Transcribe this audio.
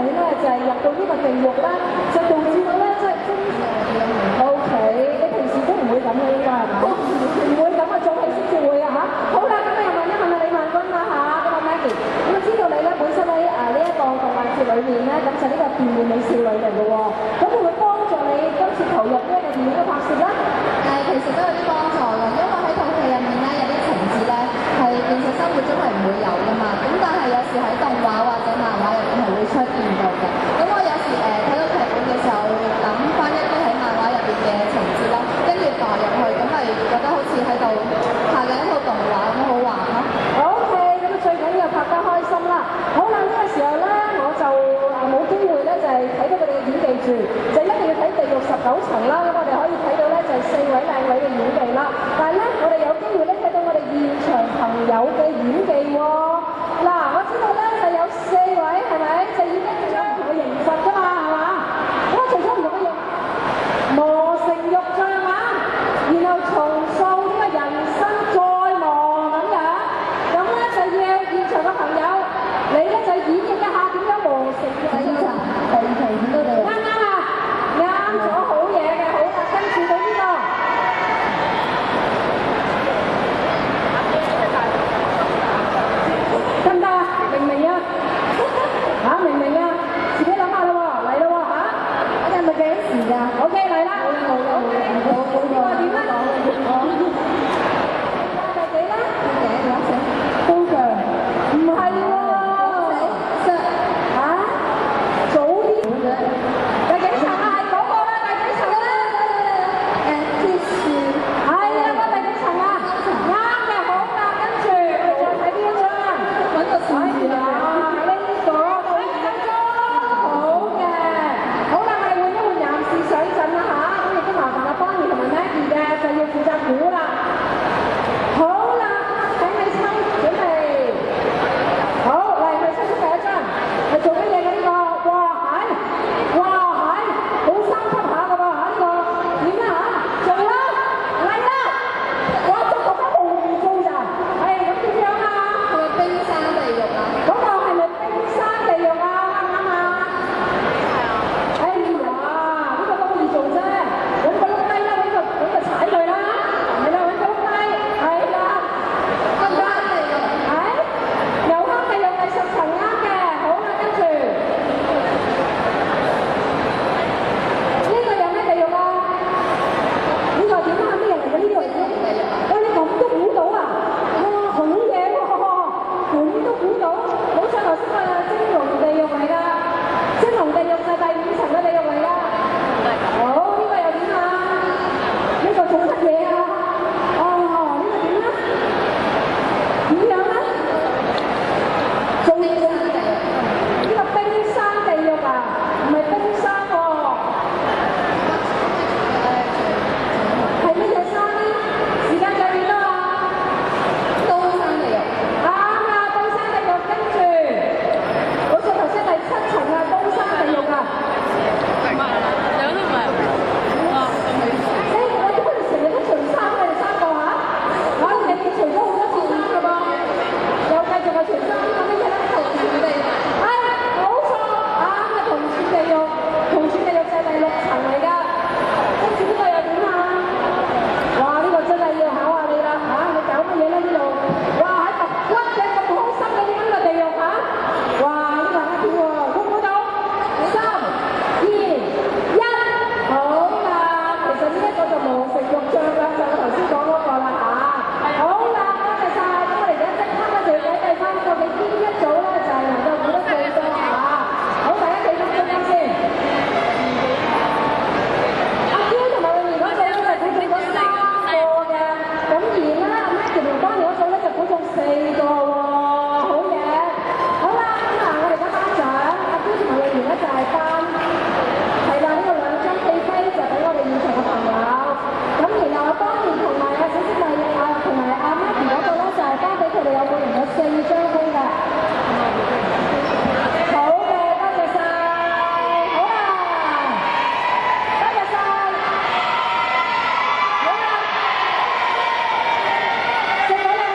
你咧就係入到呢個地獄咧，就導致到咧即係經常OK，你平時都唔會咁嘅應該係咪？唔會咁啊，做戲先至會啊嚇。好啦，咁你又問一問啊李萬君啦嚇，咁啊 Maggie，咁啊知道你咧本身喺呢一個動漫節裏面咧，咁就呢個電玩美少女嚟嘅喎，咁會唔會幫助你今次投入呢一個電影嘅拍攝咧？其實都有啲幫助嘅，因為喺套戲入面咧有啲情節咧係現實生活中係唔會有噶嘛，咁但係有時喺動畫或者漫畫入邊係會出現到嘅。咁我有時睇到劇本嘅時候，會諗翻一啲喺漫畫入邊嘅情節啦，跟住代入去，咁咪覺得好似喺度拍緊一套動畫咁好玩咯。OK，咁啊最緊要拍得開心啦。好啦，呢個時候咧我就冇機會咧就係睇到佢哋嘅演技住，就一定要睇地獄19層啦。咁我哋可以睇到咧就係4位靚女嘅演技啦。但係咧我哋有機會咧睇到我哋現場朋友嘅演技喎。